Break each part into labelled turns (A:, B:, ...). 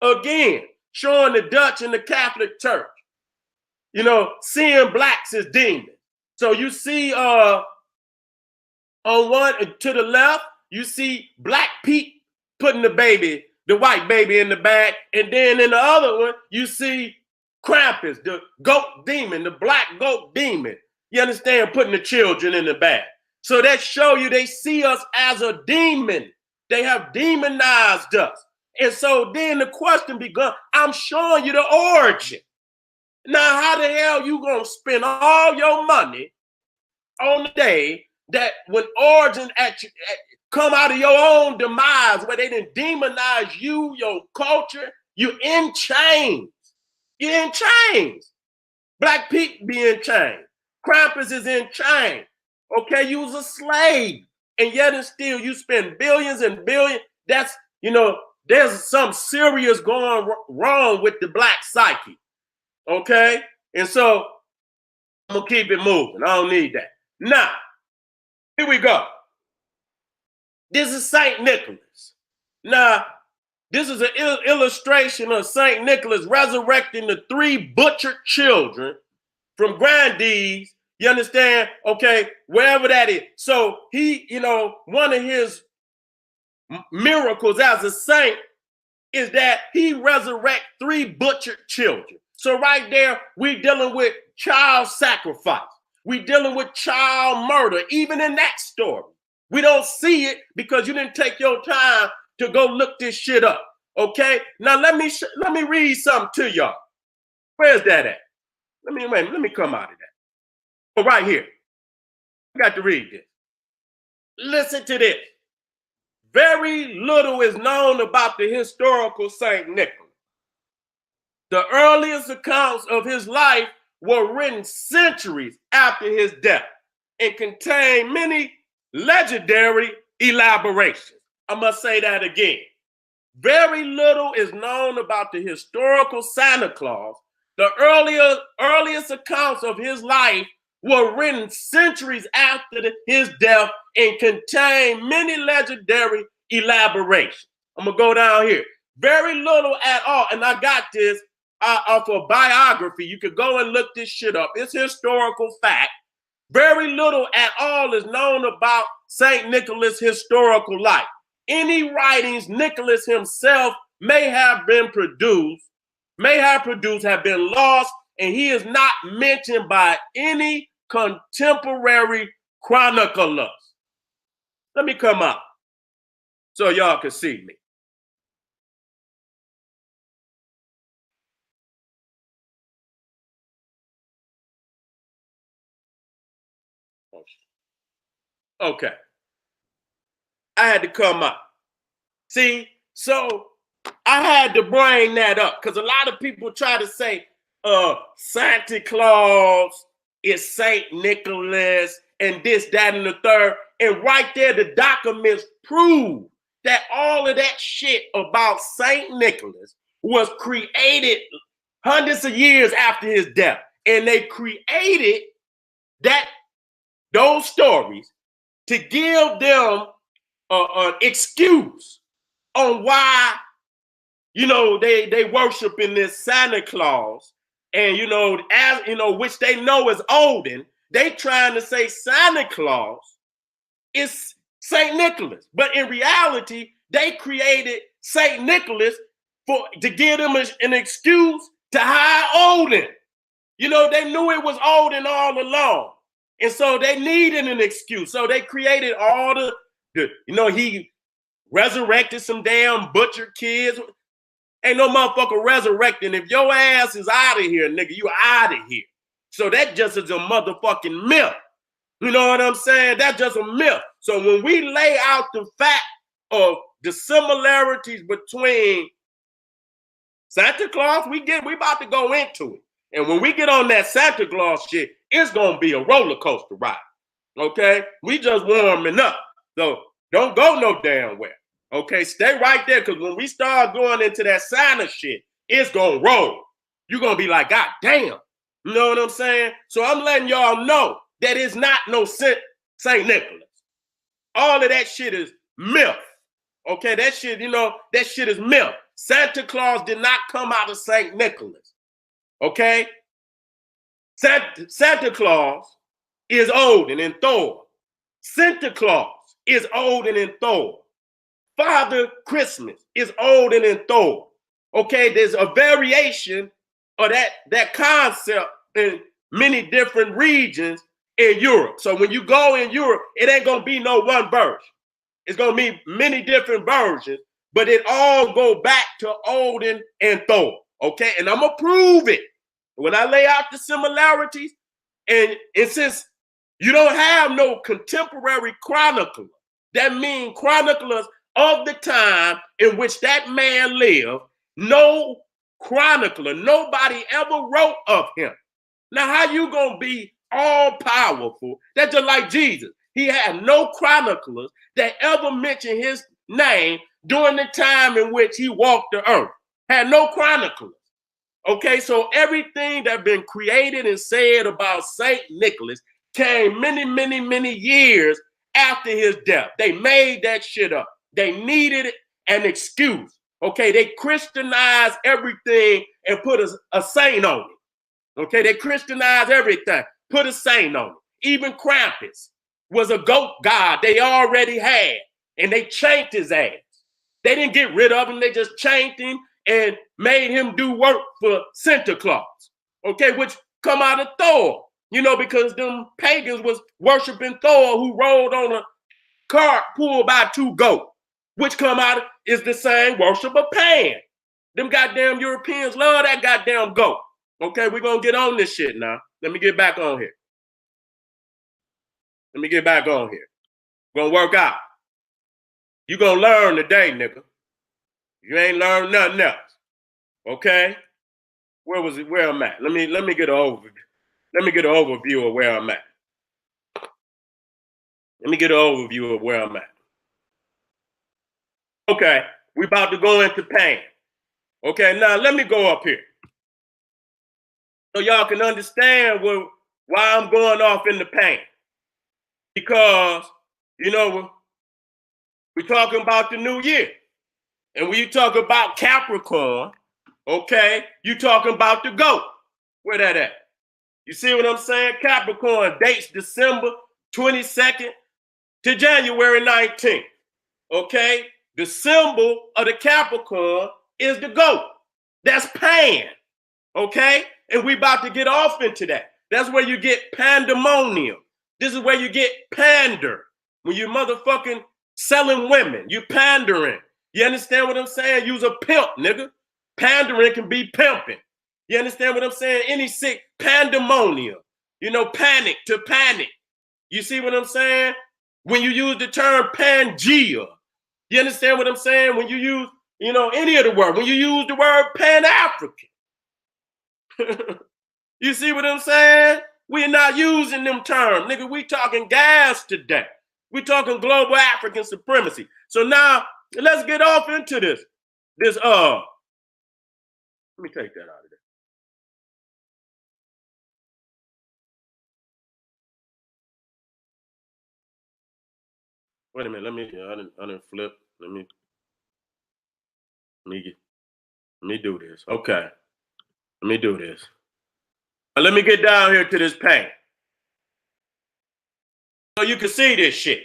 A: Again, showing the Dutch and the Catholic Church, seeing blacks as demons. So you see on one to the left, you see Black Pete putting the white baby in the bag. And then in the other one, you see Krampus, the goat demon, the black goat demon. You understand? Putting the children in the bag. So that show you they see us as a demon. They have demonized us. And so then the question becomes, I'm showing you the origin. Now, how the hell you going to spend all your money on the day that when origin come out of your own demise, where they didn't demonize you, your culture, you're in chains. You're in chains. Black Pete be in chains. Krampus is in chains. Okay, you was a slave. And yet and still you spend billions and billions. That's, there's something serious going wrong with the black psyche. Okay? And so I'm going to keep it moving. I don't need that. Now, here we go. This is St. Nicholas. Now, this is an illustration of St. Nicholas resurrecting the 3 butchered children from grandees. You understand? Okay, wherever that is. So he, one of his miracles as a saint is that he resurrects 3 butchered children. So right there, we're dealing with child sacrifice. We're dealing with child murder, even in that story. We don't see it because you didn't take your time to go look this shit up. Okay? Now let me read something to y'all. Where's that at? Let me come out of that. Oh, right here. I got to read this. Listen to this. Very little is known about the historical St. Nicholas. The earliest accounts of his life were written centuries after his death and contain many legendary elaborations. I must say that again. Very little is known about the historical Santa Claus. The earliest accounts of his life were written centuries after his death and contain many legendary elaborations. I'm going to go down here. Very little at all. And I got this off a biography. You could go and look this shit up. It's historical fact. Very little at all is known about St. Nicholas' historical life. Any writings Nicholas himself may have produced have been lost, and he is not mentioned by any contemporary chroniclers. Let me come up so y'all can see me. Okay. I had to come up. See, so I had to bring that up because a lot of people try to say Santa Claus is St. Nicholas and this, that, and the third. And right there, the documents prove that all of that shit about St. Nicholas was created hundreds of years after his death. And they created those stories to give them an excuse on why, they worship in this Santa Claus, and which they know is Odin. They trying to say Santa Claus is Saint Nicholas, but in reality, they created Saint Nicholas to give them an excuse to hide Odin. They knew it was Odin all along, and so they needed an excuse. So they created all the he resurrected some damn butchered kids. Ain't no motherfucker resurrecting. If your ass is out of here, nigga, you out of here. So that just is a motherfucking myth. You know what I'm saying? That's just a myth. So when we lay out the fact of the similarities between Santa Claus, we about to go into it. And when we get on that Santa Claus shit, it's gonna be a roller coaster ride. Okay? We just warming up. So don't go no damn where. Okay, stay right there, because when we start going into that Santa shit, it's gonna roll. You're gonna be like, God damn. You know what I'm saying? So I'm letting y'all know that it's not no St. Nicholas. All of that shit is myth. Okay, that shit, that shit is myth. Santa Claus did not come out of St. Nicholas. Okay? Santa Claus is Odin and Thor. Santa Claus is Odin and Thor. Father Christmas is Odin and Thor. Okay, there's a variation of that concept in many different regions in Europe. So when you go in Europe, it ain't gonna be no one version. It's gonna be many different versions, but it all go back to Odin and Thor. Okay, and I'm gonna prove it when I lay out the similarities. And since you don't have no contemporary chronicler, that means chroniclers of the time in which that man lived, no chronicler, nobody ever wrote of him. Now, how you gonna be all powerful? That's just like Jesus. He had no chroniclers that ever mentioned his name during the time in which he walked the earth. Had no chroniclers. Okay, so everything that been created and said about Saint Nicholas came many, many, many years after his death. They made that shit up. They needed an excuse. Okay, they Christianized everything and put a saint on it. Okay, they Christianized everything, put a saint on it. Even Krampus was a goat god they already had, and they changed his ass. They didn't get rid of him, they just changed him and made him do work for Santa Claus. Okay, which come out of Thor, you know, because them pagans was worshiping Thor, who rode on a cart pulled by two goats, which come out is the same worship of Pan. Them goddamn Europeans love that goddamn goat. Okay, we're gonna get on this shit now. Let me get back on here. Let me get back on here. Gonna work out. You gonna learn today, nigga. You ain't learned nothing else. Okay? Where was it? Where I'm at? Let me get an overview. Let me get an overview of where I'm at. Let me get an overview of where I'm at. Okay, we about to go into Pan. Okay, now let me go up here so y'all can understand why I'm going off in the Pan. Because, you know, we're talking about the new year. And when you talk about Capricorn, okay, you talking about the goat. Where that at? You see what I'm saying? Capricorn dates December 22nd to January 19th. Okay? The symbol of the Capricorn is the goat. That's Pan. Okay? And we about to get off into that. That's where you get pandemonium. This is where you get pander. When you motherfucking selling women, you pandering. You understand what I'm saying? You's a pimp, nigga. Pandering can be pimping. You understand what I'm saying? Any sick pandemonium. You know, panic to panic. You see what I'm saying? When you use the term Pangea. You understand what I'm saying? When you use, you know, any of the word. When you use the word Pan-African. You see what I'm saying? We're not using them terms. Nigga, we talking gas today. We talking global African supremacy. So now, let's get off into this. Let me take that out of there. Wait a minute. I didn't flip. Let me do this. Okay. Let me do this. Now let me get down here to this paint. So you can see this shit.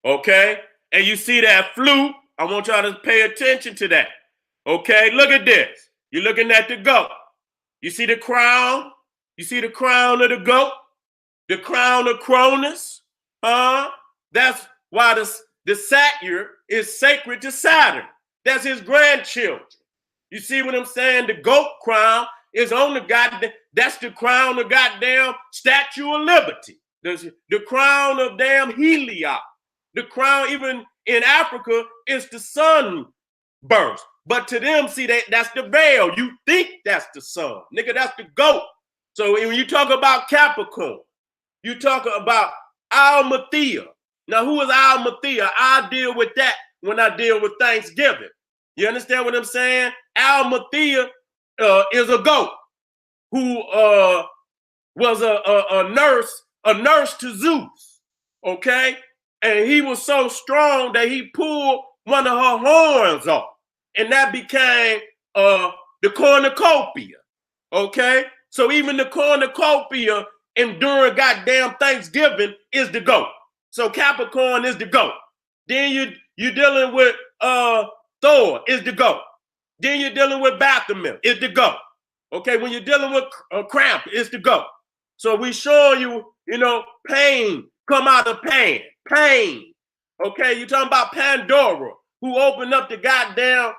A: Okay? And you see that flute. I want y'all to pay attention to that. Okay? Look at this. You're looking at the goat. You see the crown? You see the crown of the goat? The crown of Cronus? That's why the satyr is sacred to Saturn. That's his grandchildren. You see what I'm saying? The goat crown is on the goddamn, that's the crown of goddamn Statue of Liberty. The crown of damn Helios. The crown, even in Africa, is the sun burst. But to them, see, that's the veil. You think that's the sun. Nigga, that's the goat. So when you talk about Capricorn, you talk about Almathea. Now, who is Almathea? I'll deal with that when I deal with Thanksgiving. You understand what I'm saying? Almathea is a goat who was a nurse to Zeus, okay? And he was so strong that he pulled one of her horns off. and that became the cornucopia. Okay, so even the cornucopia and during goddamn Thanksgiving is the goat. So Capricorn is the goat. Then you're dealing with Thor is the goat. Then you're dealing with Baphomet is the goat. Okay, when you're dealing with Cramp, it's the goat. So we show you, you know, pain come out of pain. Pain. Okay, you're talking about Pandora, who opened up the goddamn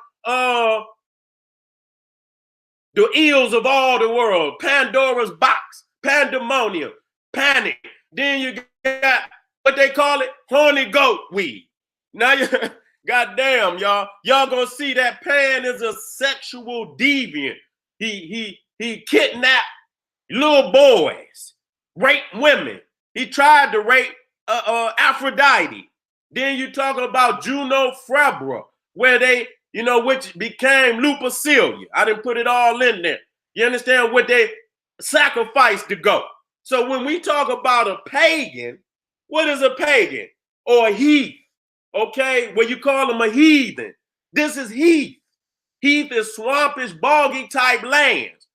A: the eels of all the world, Pandora's box, pandemonium, panic. Then you got what they call it, horny goat weed. Now you, goddamn, y'all gonna see that Pan is a sexual deviant. He kidnapped little boys, raped women. He tried to rape Aphrodite. Then you talking about Juno Febra, where they, you know, which became Lupercilia. I didn't put it all in there. You understand what they sacrificed to go. So when we talk about a pagan, what is a pagan? Or a heath, okay? Where you call them a heathen. This is heath. Heath is swampish, boggy type lands.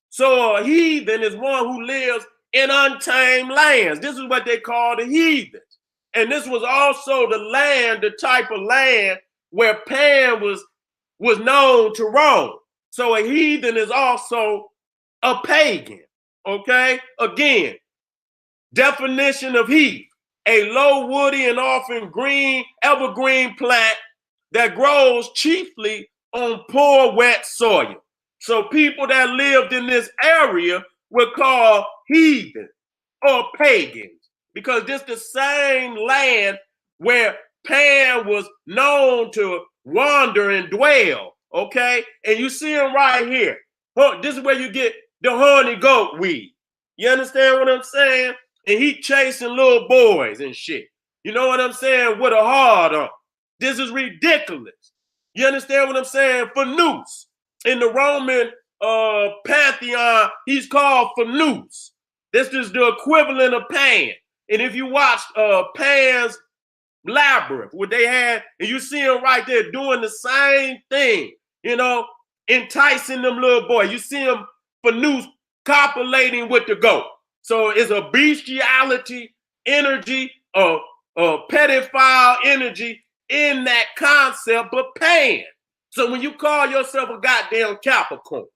A: So a heathen is one who lives in untamed lands. This is what they call the heathens. And this was also the land, the type of land where Pan was known to roam. So a heathen is also a pagan, okay? Again, definition of heath, a low woody and often green evergreen plant that grows chiefly on poor wet soil. So people that lived in this area were called heathen or pagans, because this the same land where Pan was known to wander and dwell, okay? And you see him right here. This is where you get the horny goat weed. You understand what I'm saying? And he chasing little boys and shit. You know what I'm saying? With a hard on. This is ridiculous. You understand what I'm saying? Fanus. In the Roman pantheon, he's called Fanus. This is the equivalent of Pan. And if you watch Pan's Labyrinth, what they had, and you see them right there doing the same thing, you know, enticing them little boys. You see them Fanus copulating with the goat. So it's a bestiality energy, a pedophile energy in that concept of Pan. So when you call yourself a goddamn Capricorn,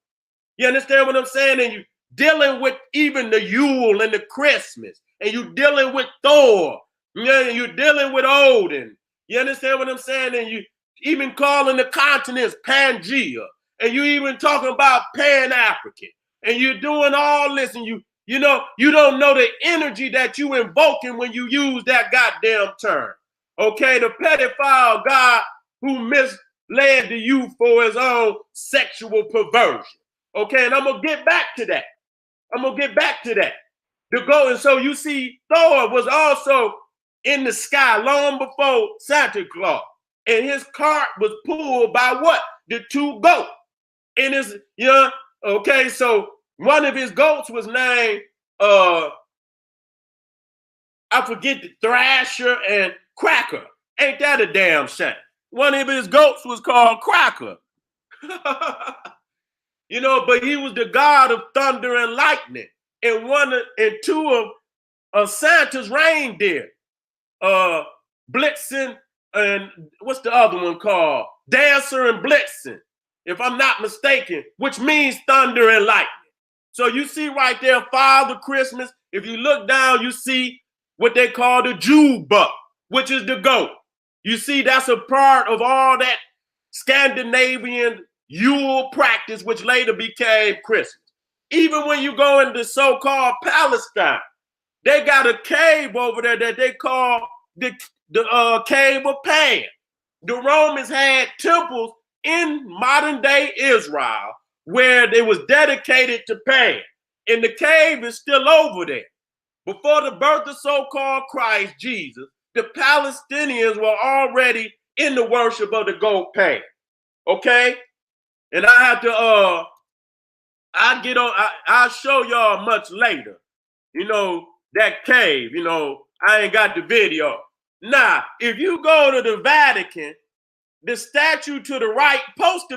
A: you understand what I'm saying? And you dealing with even the Yule and the Christmas, and you dealing with Thor, and you're dealing with Odin. You understand what I'm saying? And you even calling the continents Pangea, and you even talking about Pan-African, and you're doing all this, and you know, you don't know the energy that you invoking when you use that goddamn term. Okay, the pedophile god who misled the youth for his own sexual perversion. Okay, and I'm gonna get back to that. The goat, and so you see, Thor was also in the sky long before Santa Claus, and his cart was pulled by what? The two goats. And his, you know, okay, so one of his goats was named, I forget, the Thrasher and Cracker. Ain't that a damn shame? One of his goats was called Cracker. You know, but he was the god of thunder and lightning. And two of Santa's reindeer, Blitzen, and what's the other one called? Dancer and Blitzen, if I'm not mistaken, which means thunder and lightning. So you see right there, Father Christmas. If you look down, you see what they call the June buck, which is the goat. You see, that's a part of all that Scandinavian Yule practice, which later became Christmas. Even when you go into so-called Palestine, they got a cave over there that they call the Cave of Pan. The Romans had temples in modern-day Israel where they was dedicated to Pan. And the cave is still over there. Before the birth of so-called Christ Jesus, the Palestinians were already in the worship of the goat Pan. Okay? And I have to, I'll show y'all much later, you know, that cave, you know, I ain't got the video. Now, if you go to the Vatican, the statue to the right supposed to